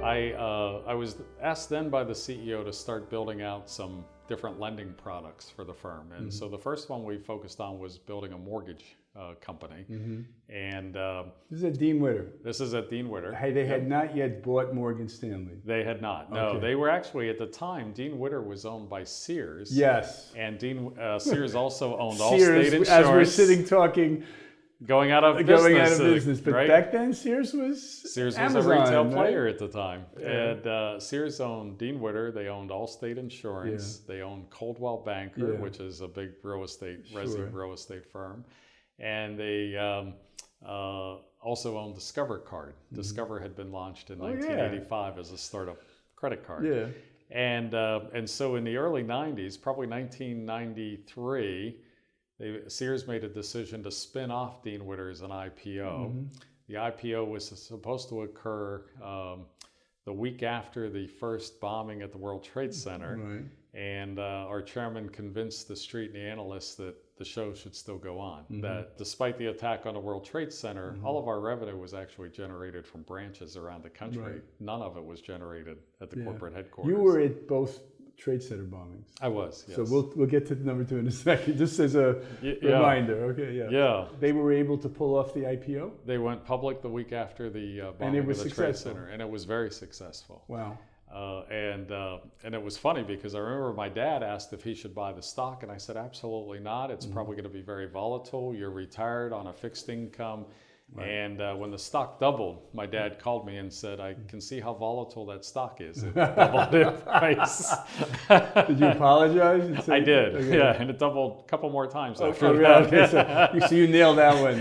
I was asked then by the CEO to start building out some different lending products for the firm. And so the first one we focused on was building a mortgage company. And This is at Dean Witter. this is at Dean Witter. Hey, they had not yet bought Morgan Stanley. They had not. No, Okay. they were actually, at the time, Dean Witter was owned by Sears. Yes. And Sears also owned Sears, Allstate Insurance. as we're sitting talking, going out of business. going out of business. But right? back then, Sears was Amazon, a retail right? player at the time. Yeah. And Sears owned Dean Witter. They owned Allstate Insurance. Yeah. They owned Coldwell Banker, Yeah. which is a big real estate, Sure. resi real estate firm. And they also owned Discover Card. Discover had been launched in 1985 as a startup credit card. Yeah. And so in the early 90s, probably 1993, Sears made a decision to spin off Dean Witter as an IPO. The IPO was supposed to occur the week after the first bombing at the World Trade Center. Right. And our chairman convinced the street and the analysts that the show should still go on. That despite the attack on the World Trade Center, all of our revenue was actually generated from branches around the country. Right. None of it was generated at the corporate headquarters. You were at both Trade Center bombings. I was, yes. So we'll get to number 2 in a second, just as a reminder. Okay, yeah. Yeah. They were able to pull off the IPO? They went public the week after the bombing And it was of the Trade successful. Center, and it was very successful. Wow. And it was funny because I remember my dad asked if he should buy the stock, and I said absolutely not. It's probably going to be very volatile. You're retired on a fixed income. Right. And when the stock doubled, my dad called me and said, "I can see how volatile that stock is. It doubled in price." Did you apologize? And say, I did, okay. yeah, and it doubled a couple more times after Okay, that. okay, so you nailed that one.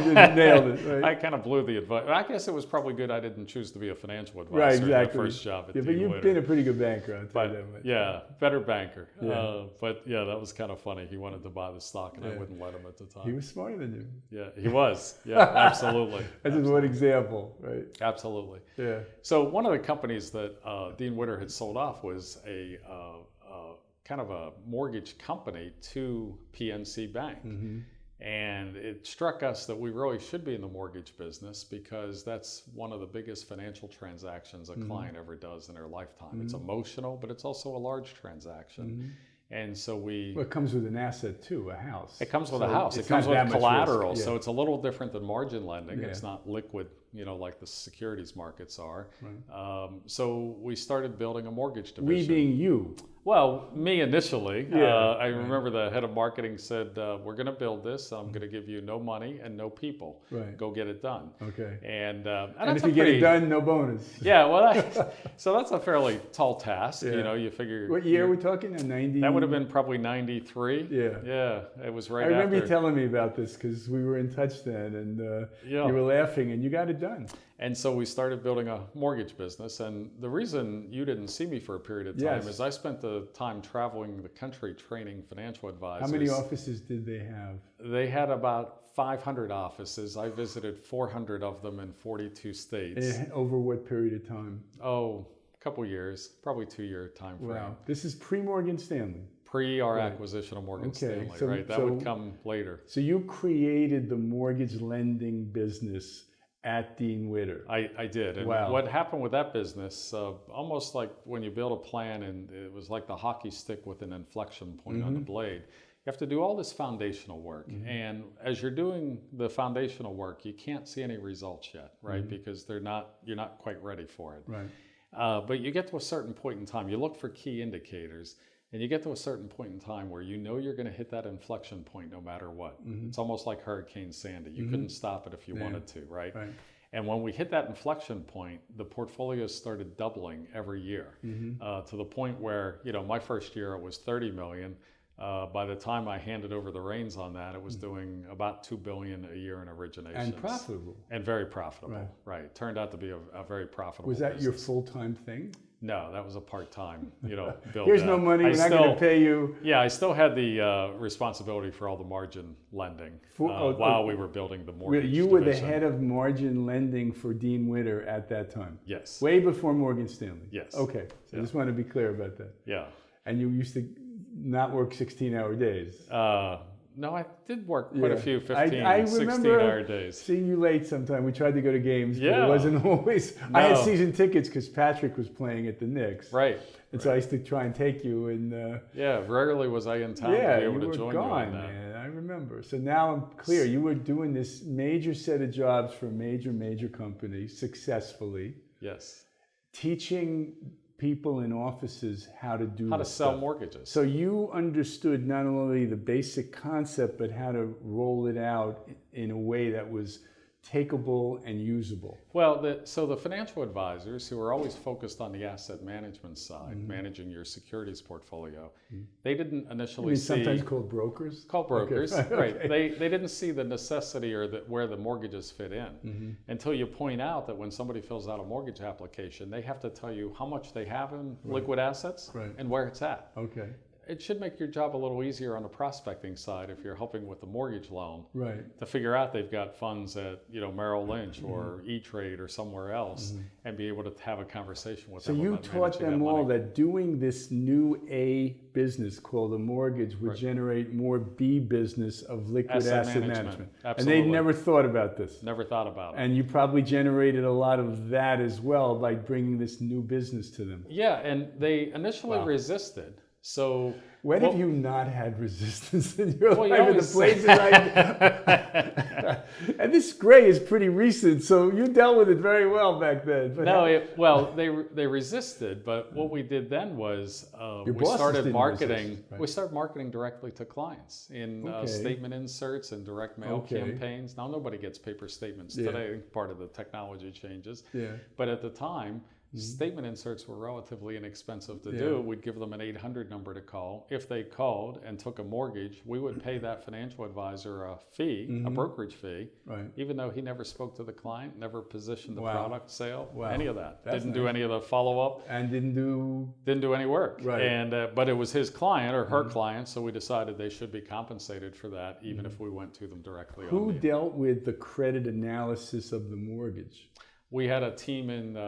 You nailed it, right? I kind of blew the advice. I guess it was probably good I didn't choose to be a financial advisor Right, in exactly. my first job at But Dean you've Witter. been a pretty good banker, I'll tell you that much. Yeah, better banker. Yeah. But yeah, that was kind of funny. He wanted to buy the stock, and I wouldn't let him at the time. He was smarter than you. Yeah, he was. Yeah, absolutely. That's just one example, right? Absolutely. Yeah. So one of the companies that Dean Witter had sold off was a kind of a mortgage company to PNC Bank. And it struck us that we really should be in the mortgage business because that's one of the biggest financial transactions a client ever does in their lifetime. It's emotional, but it's also a large transaction. And so Well, it comes with an asset too, a house. it comes with So a house. It it's comes not that with much collateral. risk. So Yeah. it's a little different than margin lending. Yeah. It's not liquid, like the securities markets are. Right. So we started building a mortgage division. We being you. Well, me initially. Yeah, I remember the head of marketing said, we're going to build this. I'm going to give you no money and no people. Right. Go get it done. Okay. And And if you get it done, no bonus. Yeah, well, so that's a fairly tall task. Yeah. You figure. What year are we talking? 90? That would have been probably 93. Yeah. Yeah, it was right I remember after. you telling me about this because we were in touch then, and Yeah. you were laughing, and you got it done. And so we started building a mortgage business. And the reason you didn't see me for a period of time Yes. is I spent the time traveling the country training financial advisors. How many offices did they have? They had about 500 offices. I visited 400 of them in 42 states. Over what period of time? Oh, a couple years, probably 2-year time frame. Wow. This is pre-Morgan Stanley. Pre our Right. acquisition of Morgan Okay, Stanley, so- right? That so- would come later. So you created the mortgage lending business at Dean Witter. I did. And Wow. what happened with that business, almost like when you build a plan and it was like the hockey stick with an inflection point on the blade, you have to do all this foundational work. And as you're doing the foundational work, you can't see any results yet, right? Because you're not quite ready for it. Right. But you get to a certain point in time, you look for key indicators, and you get to a certain point in time where you know you're going to hit that inflection point no matter what. It's almost like Hurricane Sandy. You couldn't stop it if you wanted to, right? Right. And when we hit that inflection point, the portfolios started doubling every year to the point where, my first year it was 30 million. By the time I handed over the reins on that, it was doing about $2 billion a year in originations. And profitable. And very profitable, right. Turned out to be a very profitable Was that your business. full-time thing? No, that was a part-time, build. Here's no money, we're not going to pay you. Yeah, I still had the responsibility for all the margin lending while we were building the mortgage You were the division. head of margin lending for Dean Witter at that time? Yes. Way before Morgan Stanley? Yes. Okay, so I just want to be clear about that. Yeah. And you used to not work 16-hour days? No, I did work quite a Yeah. few 15, I 16-hour days. seeing you late sometime. We tried to go to games, but Yeah. it wasn't always. I had No. season tickets because Patrick was playing at the Knicks. Right. And so I used to try and take you. And Yeah, rarely was I in town to yeah, be able you to were join gone, you on that. man. I remember. So now I'm clear. You were doing this major set of jobs for a major company successfully, Yes. teaching people in offices how to do How to this sell stuff. mortgages. So you understood not only the basic concept, but how to roll it out in a way that was takeable and usable. Well, so the financial advisors who are always focused on the asset management side, managing your securities portfolio, they didn't initially You see sometimes called brokers? called brokers, Okay. right? Okay. They didn't see the necessity or where the mortgages fit in until you point out that when somebody fills out a mortgage application, they have to tell you how much they have in liquid assets Right. and where it's at. Okay. It should make your job a little easier on the prospecting side if you're helping with the mortgage loan. Right. To figure out they've got funds at Merrill Lynch or E-Trade or somewhere else, and be able to have a conversation with So them. you about taught managing them that all money. that doing this new A business called a mortgage would Right. generate more B business of liquid asset management. And Absolutely. they never thought about this. Never thought about it. And you probably generated a lot of that as well by bringing this new business to them. Yeah, and they initially Wow. resisted. So When well, have you not had resistance in your Well, you life in the always- places and this gray is pretty recent, so you dealt with it very well back then. But they resisted, but what we did then was we bosses started didn't marketing. resist, right? We started marketing directly to clients in Okay. statement inserts and direct mail Okay. campaigns. Now nobody gets paper statements Yeah. today. Part of the technology changes. Yeah. But at the time, statement inserts were relatively inexpensive to Yeah. do. We'd give them an 800 number to call. If they called and took a mortgage, we would pay that financial advisor a fee, a brokerage fee, Right. even though he never spoke to the client, never positioned the Wow. product sale, Wow. any of that. That's Didn't do nice. any of the follow-up, And didn't do didn't do any work. Right. And but it was his client or her client, so we decided they should be compensated for that, even if we went to them directly. who on the, dealt with the credit analysis of the mortgage? We had a team in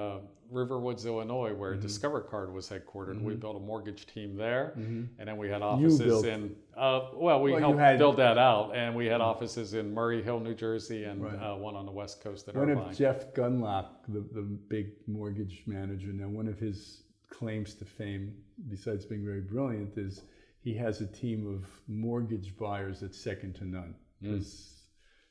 Riverwoods, Illinois, where Discover Card was headquartered. We built a mortgage team there, and then we had offices built. in. We Well, you helped had- build that out, and we had offices in Murray Hill, New Jersey, and Right. one on the West Coast at One Irvine. of Jeff Gunlock, the big mortgage manager, now one of his claims to fame, besides being very brilliant, is he has a team of mortgage buyers that's second to none.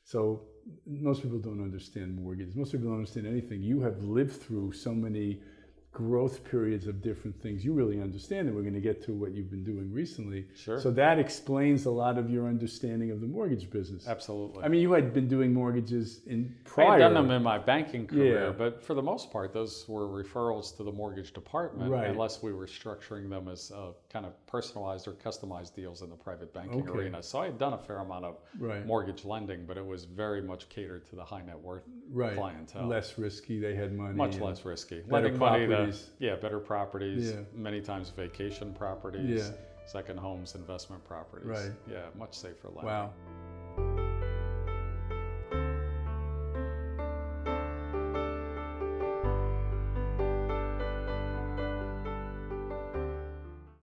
So most people don't understand mortgages. Most people don't understand anything. You have lived through so many growth periods of different things. You really understand it. We're going to get to what you've been doing recently. Sure. So that explains a lot of your understanding of the mortgage business. Absolutely. I mean, you had been doing mortgages in I prior. had done them in my banking career, Yeah. but for the most part, those were referrals to the mortgage department, Right. unless we were structuring them as kind of personalized or customized deals in the private banking Okay. arena. So I had done a fair amount of Right. mortgage lending, but it was very much catered to the high net worth Right. clientele. Less risky. They had money. Much and- less risky. better Lending money properties. to better properties, Yeah. many times vacation properties, Yeah. second homes, investment properties. Right. Yeah, much safer lending. Wow.